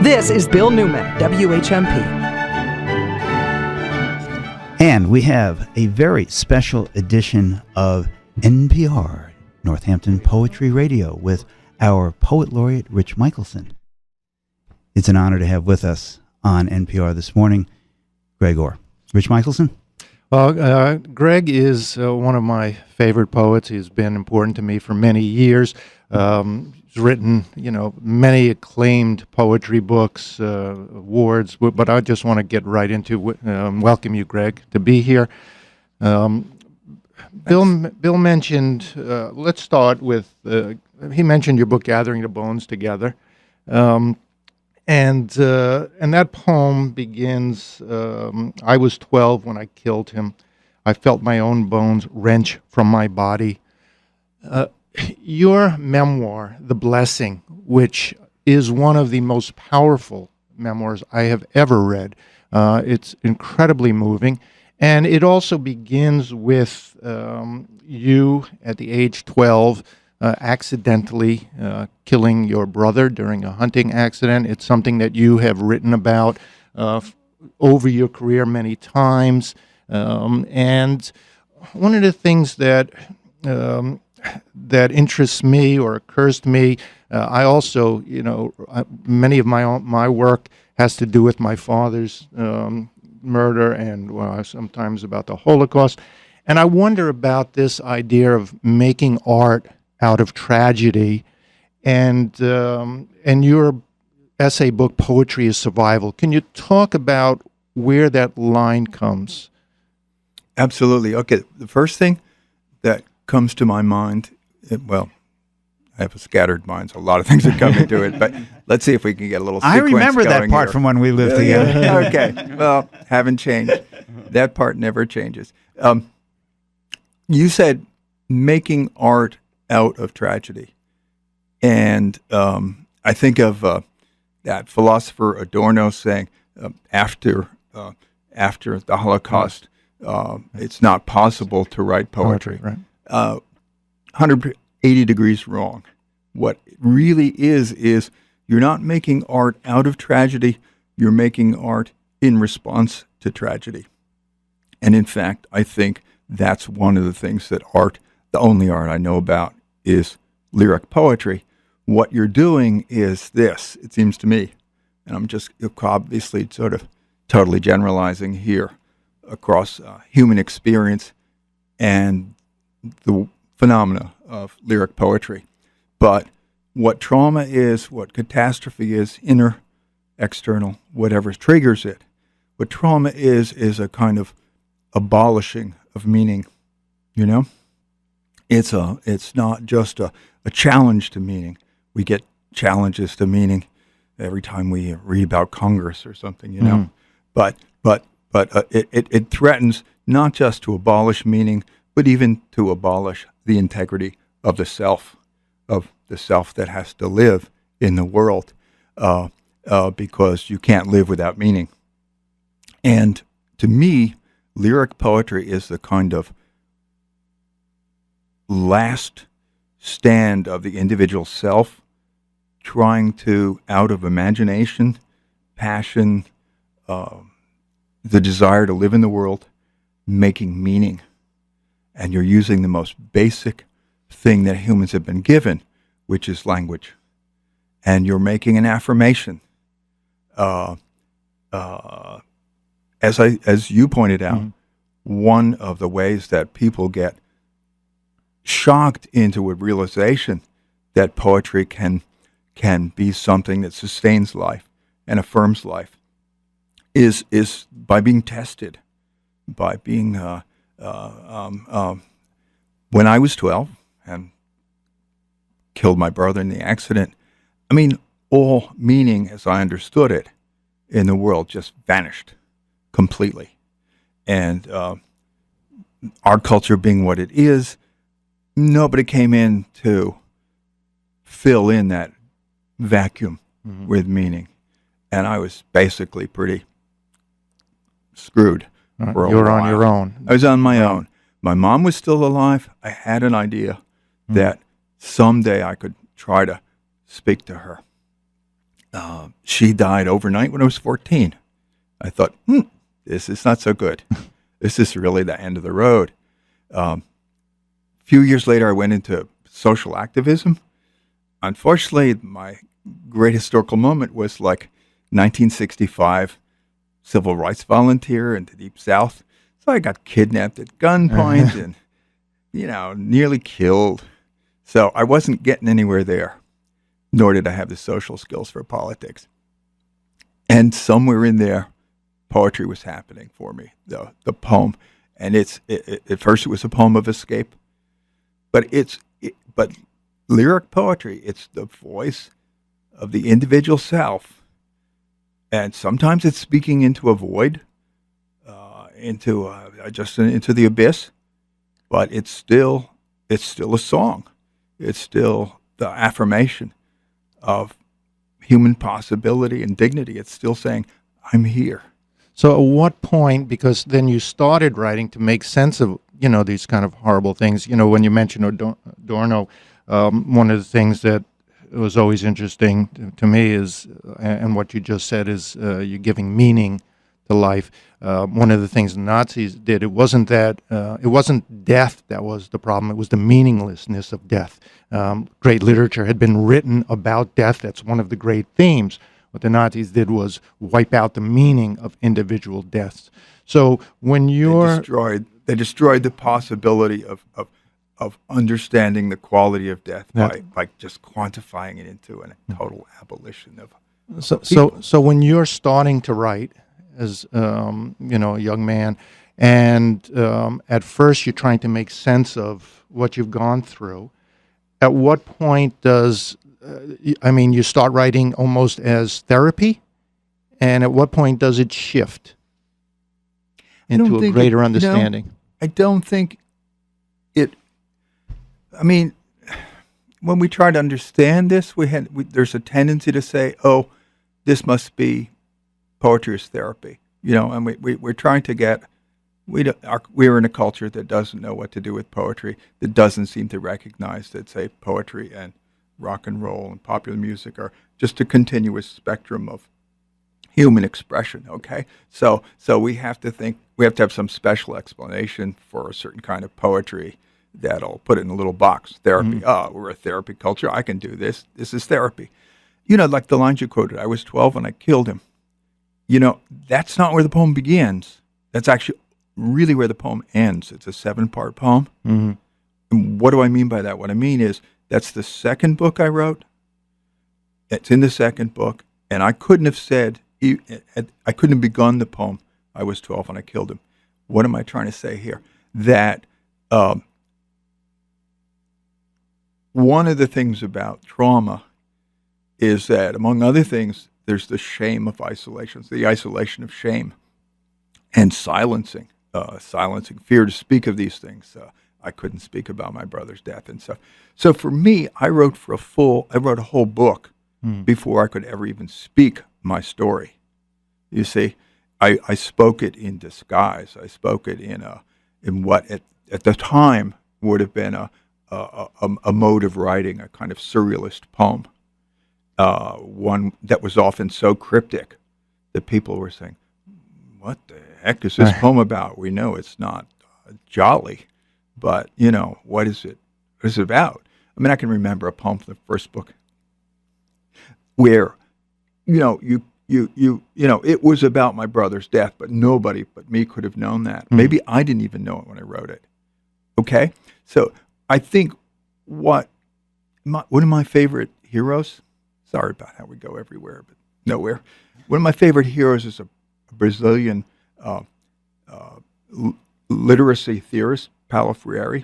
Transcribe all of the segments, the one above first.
This is Bill Newman, WHMP. And we have a very special edition of NPR, Northampton Poetry Radio, with our Poet Laureate, Rich Michelson. It's an honor to have with us on NPR this morning, Gregory. Rich Michelson? Well, Greg is one of my favorite poets. He's been important to me for many years. He's written, many acclaimed poetry books, awards, but I just want to get right into welcome you, Greg, to be here. Bill mentioned, let's start with, he mentioned your book, Gathering the Bones Together. And that poem begins, I was 12 when I killed him. I felt my own bones wrench from my body. Your memoir, The Blessing, which is one of the most powerful memoirs I have ever read. It's incredibly moving. And it also begins with you at the age 12 accidentally killing your brother during a hunting accident. It's something that you have written about over your career many times. And one of the things that interests me or occurs to me, I also, many of my work has to do with my father's murder and sometimes about the Holocaust. And I wonder about this idea of making art out of tragedy, and your essay book, Poetry is Survival. Can you talk about where that line comes? Absolutely. Okay, the first thing that comes to my mind, I have a scattered mind, so a lot of things that come into it, but let's see if we can get a little sequence I remember that part here. from when we lived together. Okay, well, haven't changed. That part never changes. You said making art out of tragedy. And I think of that philosopher Adorno saying, after the Holocaust, it's not possible to write poetry. Right. 180 degrees wrong. What it really is you're not making art out of tragedy, you're making art in response to tragedy. And in fact, I think that's one of the things that art, the only art I know about, is lyric poetry. What you're doing is this, it seems to me, and I'm just obviously sort of totally generalizing here across human experience and the phenomena of lyric poetry. But what trauma is, what catastrophe is, inner, external, whatever triggers it, what trauma is a kind of abolishing of meaning, It's not just a challenge to meaning. We get challenges to meaning every time we read about Congress or something, But it threatens not just to abolish meaning, but even to abolish the integrity of the self that has to live in the world, because you can't live without meaning. And to me, lyric poetry is the kind of last stand of the individual self, trying to, out of imagination, passion, the desire to live in the world, making meaning. And you're using the most basic thing that humans have been given, which is language. And you're making an affirmation. As you pointed out, one of the ways that people get shocked into a realization that poetry can be something that sustains life and affirms life is by being tested, by being when I was 12 and killed my brother in the accident, all meaning as I understood it in the world just vanished completely. And our culture being what it is, nobody came in to fill in that vacuum with meaning. And I was basically pretty screwed for a You were while. on your own. I was on my own. My mom was still alive. I had an idea that someday I could try to speak to her. She died overnight when I was 14. I thought, this is not so good. This is really the end of the road. A few years later, I went into social activism. Unfortunately, my great historical moment was like 1965, civil rights volunteer in the Deep South. So I got kidnapped at gunpoint and, nearly killed. So I wasn't getting anywhere there, nor did I have the social skills for politics. And somewhere in there, poetry was happening for me, the poem. And at first it was a poem of escape, but but lyric poetry, it's the voice of the individual self. And sometimes it's speaking into a void, into the abyss, but it's still a song. It's still the affirmation of human possibility and dignity. It's still saying, I'm here. So at what point, because then you started writing to make sense of, these kind of horrible things, when you mentioned Adorno, one of the things that was always interesting to me is, and what you just said is, you're giving meaning to life. One of the things the Nazis did, it wasn't death that was the problem, it was the meaninglessness of death. Great literature had been written about death. That's one of the great themes. What the Nazis did was wipe out the meaning of individual deaths. So when they destroyed the possibility of understanding the quality of death by just quantifying it into a total abolition of So when you're starting to write as a young man, and at first you're trying to make sense of what you've gone through, at what point does you start writing almost as therapy, and at what point does it shift into a greater understanding? I don't think it. I mean, when we try to understand this, there's a tendency to say, "Oh, this must be poetry as therapy," and we're trying to get. We're in a culture that doesn't know what to do with poetry, that doesn't seem to recognize that, say, poetry and rock and roll and popular music are just a continuous spectrum of human expression. Okay, so we have to have some special explanation for a certain kind of poetry that'll put it in a little box. Therapy. Oh, we're a therapy culture. I can do this. This is therapy. Like the lines you quoted. I was 12 when I killed him. That's not where the poem begins. That's actually really where the poem ends. It's a 7-part poem. Mm-hmm. And what do I mean by that? What I mean is, that's the second book I wrote. It's in the second book, and I couldn't have begun the poem, I was 12 when I killed him. What am I trying to say here? That one of the things about trauma is that, among other things, there's the shame of isolation, the isolation of shame, and silencing fear to speak of these things. I couldn't speak about my brother's death and stuff. So for me, I wrote a whole book before I could ever even speak my story. You see, I spoke it in disguise. I spoke it in what at the time would have been a mode of writing, a kind of surrealist poem, one that was often so cryptic that people were saying, "What the heck is this poem about? We know it's not jolly." But, what is it? What is it about? I mean, I can remember a poem from the first book where, it was about my brother's death, but nobody but me could have known that. Maybe I didn't even know it when I wrote it. Okay? So I think one of my favorite heroes, sorry about how we go everywhere, but nowhere. One of my favorite heroes is a Brazilian literacy theorist, Paulo Freire,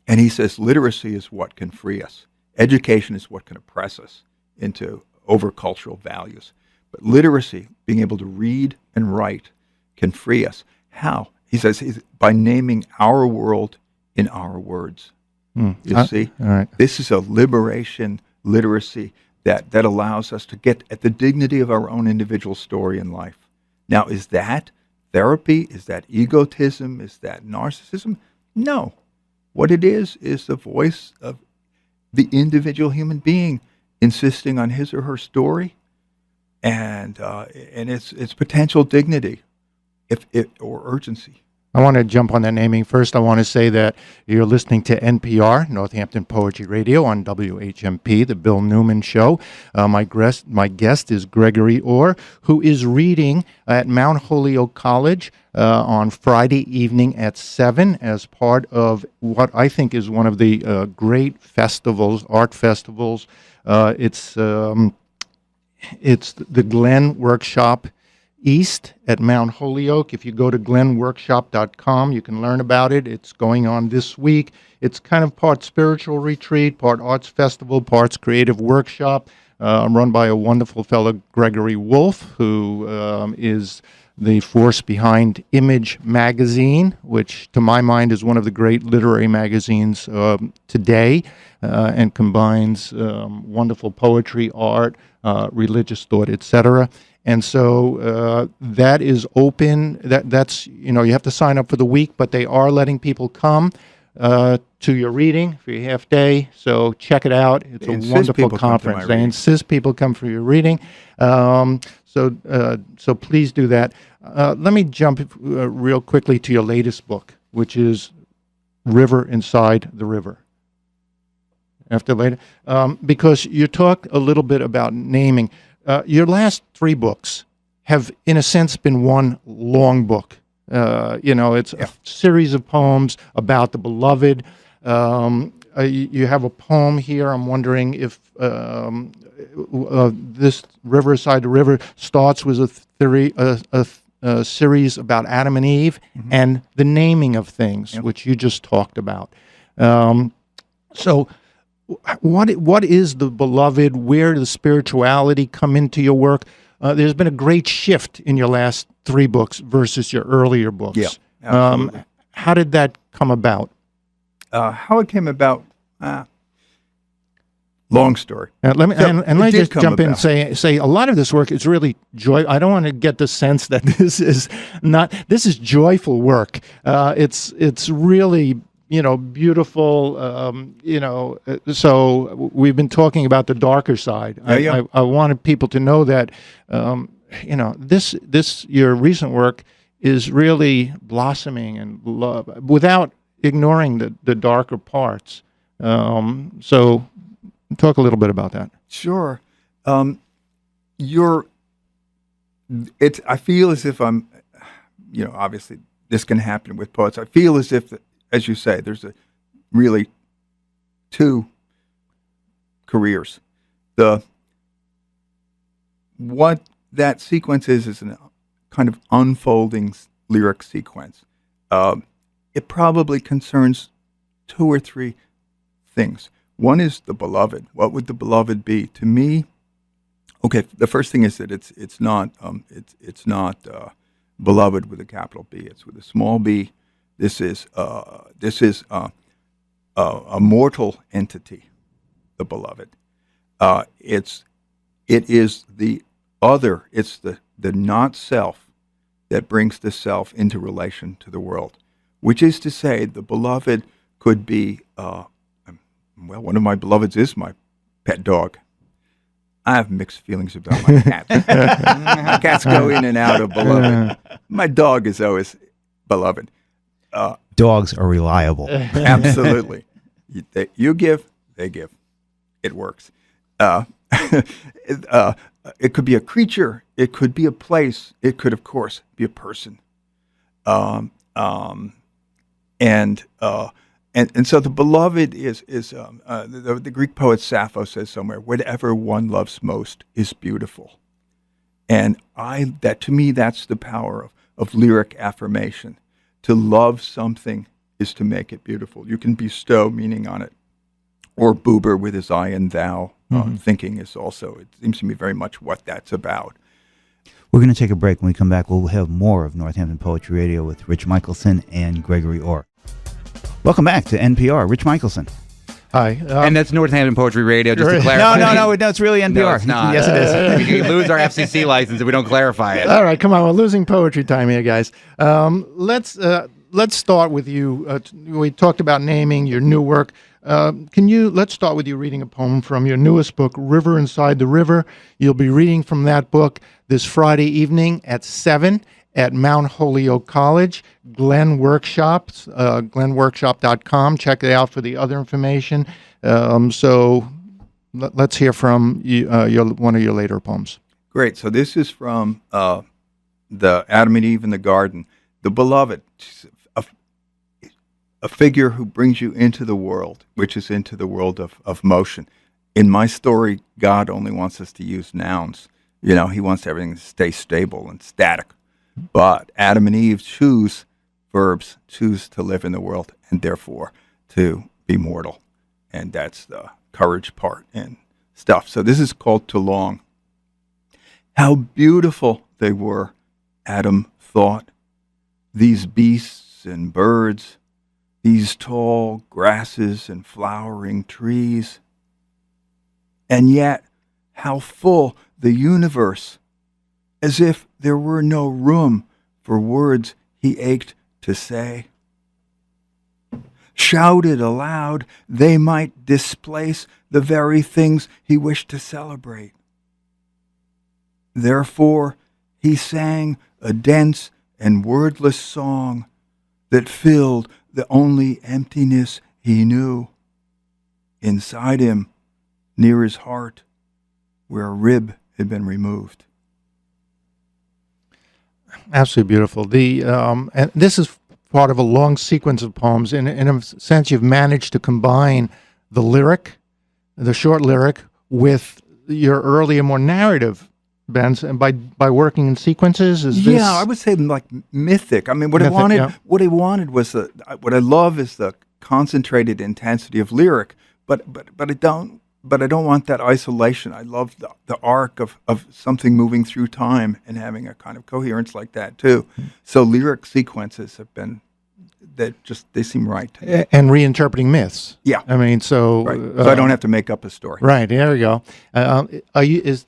and he says literacy is what can free us. Education is what can oppress us into overcultural values. But literacy, being able to read and write, can free us. How? He says by naming our world in our words. You see? All right. This is a liberation literacy that allows us to get at the dignity of our own individual story in life. Now, is that therapy? Is that egotism? Is that narcissism? No. What it is the voice of the individual human being insisting on his or her story and its potential dignity, or urgency. I want to jump on that naming. First, I want to say that you're listening to NPR, Northampton Poetry Radio, on WHMP, the Bill Newman Show. My guest is Gregory Orr, who is reading at Mount Holyoke College on Friday evening at 7 as part of what I think is one of the great festivals, art festivals. It's the Glenn Workshop East at Mount Holyoke. If you go to glennworkshop.com, you can learn about it. It's going on this week. It's kind of part spiritual retreat, part arts festival, parts creative workshop, run by a wonderful fellow, Gregory Wolf, who is the force behind Image Magazine, which to my mind is one of the great literary magazines today, and combines wonderful poetry, art, religious thought, etc. And so that is open. That's you have to sign up for the week, but they are letting people come to your reading for your half day. So check it out. It's a wonderful conference. They insist people come for your reading. So please do that. Let me jump real quickly to your latest book, which is River Inside the River. After later, because you talk a little bit about naming. Your last 3 books have, in a sense, been one long book. It's a series of poems about the beloved. You have a poem here. I'm wondering if this River Inside the River starts with a series about Adam and Eve and the naming of things, which you just talked about. So what is the beloved? Where does spirituality come into your work? There's been a great shift in your last 3 books versus your earlier books. Yeah, absolutely. How did that come about? How it came about? Long story. Let me just jump in and say a lot of this work is really joy. I don't want to get the sense that this is joyful work. It's really beautiful. So we've been talking about the darker side. I wanted people to know that this your recent work is really blossoming and love without ignoring the darker parts. So talk a little bit about that. Sure. I feel as if I'm, obviously this can happen with poets. I feel as if, as you say, there's really 2 careers. What that sequence is a kind of unfolding lyric sequence. It probably concerns 2 or 3 things. One is the beloved. What would the beloved be to me? Okay, the first thing is that it's not beloved with a capital B. It's with a small b. This is a mortal entity, the beloved. It is the other. It's the not self that brings the self into relation to the world, which is to say, the beloved could be. One of my beloveds is my pet dog. I have mixed feelings about my cats. Cats go in and out of beloved. My dog is always beloved. Dogs are reliable. Absolutely. You give, they give. It works. It could be a creature. It could be a place. It could, of course, be a person. And so the beloved is the Greek poet Sappho says somewhere, whatever one loves most is beautiful. And to me, that's the power of lyric affirmation. To love something is to make it beautiful. You can bestow meaning on it. Or Buber with his I and thou thinking is also, it seems to me, very much what that's about. We're going to take a break. When we come back, we'll have more of Northampton Poetry Radio with Rich Michelson and Gregory Orr. Welcome back to NPR. Rich Michelson. Hi. And that's Northampton Poetry Radio, just to clarify. No, it's really NPR. No, it's not. Yes, it is. We lose our FCC license if we don't clarify it. All right, come on. We're losing poetry time here, guys. Let's start with you. We talked about naming your new work. let's start with you reading a poem from your newest book, River Inside the River. You'll be reading from that book this Friday evening at 7 at Mount Holyoke College, Glen Workshops, glenworkshop.com. Check it out for the other information. So let's hear from you, one of your later poems. Great. So this is from the Adam and Eve in the garden. The beloved, a figure who brings you into the world, which is into the world of motion. In my story, God only wants us to use nouns. You know, he wants everything to stay stable and static. But Adam and Eve choose verbs, choose to live in the world, and therefore to be mortal. And that's the courage part and stuff. So this is called To Long. How beautiful they were, Adam thought. These beasts and birds, these tall grasses and flowering trees. And yet, how full the universe, as if there were no room for words he ached to say. Shouted aloud, they might displace the very things he wished to celebrate. Therefore, he sang a dense and wordless song that filled the only emptiness he knew. Inside him, near his heart, where a rib had been removed. Absolutely beautiful. And this is part of a long sequence of poems. In a sense, you've managed to combine the lyric, the short lyric, with your earlier, more narrative bends, and by working in sequences. Yeah, I would say like mythic. I mean, what I wanted was what I love is the concentrated intensity of lyric, but I don't want that isolation. I love the arc of something moving through time and having a kind of coherence like that too. So lyric sequences have been they seem right to me. And reinterpreting myths. Yeah, I mean, so I don't have to make up a story. Right, there we go.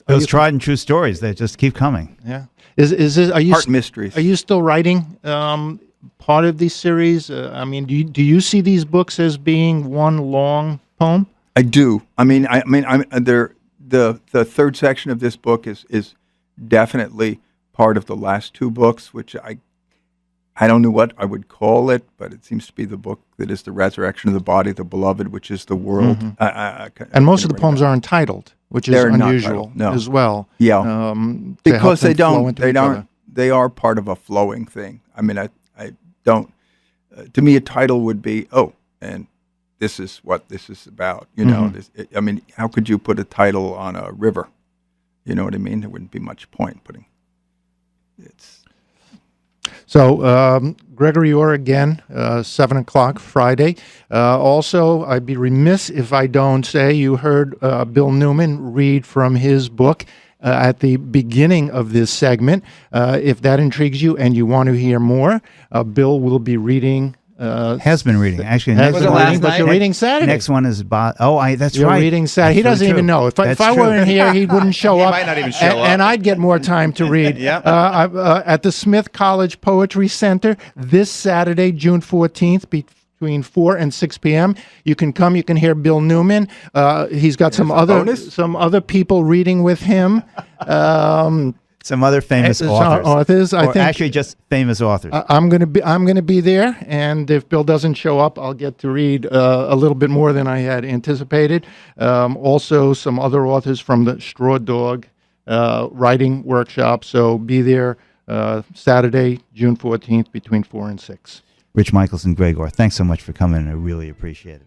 Those tried and true stories that just keep coming. Yeah. Are you Heart mysteries? Are you still writing part of these series? I mean, do you see these books as being one long poem? I do. The third section of this book is definitely part of the last two books, which I don't know what I would call it, but it seems to be the book that is the resurrection of the body, the beloved, which is the world. Mm-hmm. And most of the poems aren't titled, which is unusual as well. Yeah, because they are part of a flowing thing. I mean, I don't. To me, a title would be, and this is what this is about. You know, how could you put a title on a river? You know what I mean? There wouldn't be much point putting. So, Gregory Orr again, 7 o'clock Friday. Also, I'd be remiss if I don't say you heard Bill Newman read from his book at the beginning of this segment. If that intrigues you and you want to hear more, Bill will be reading. Has been reading. Actually, you're reading Saturday. Next one is about. That's you're right. You're reading Saturday. He doesn't even know. If I weren't here, he wouldn't show up. He might not even show up. And I'd get more time to read. At the Smith College Poetry Center this Saturday, June 14th, between 4 and 6 p.m. You can come. You can hear Bill Newman. He's got some other people reading with him. Some other famous authors. I think actually just famous authors. I'm gonna be there, and if Bill doesn't show up, I'll get to read a little bit more than I had anticipated. Also, some other authors from the Straw Dog writing workshop. So be there Saturday, June 14th, between 4 and 6. Rich Michelson, Gregory, thanks so much for coming. I really appreciate it.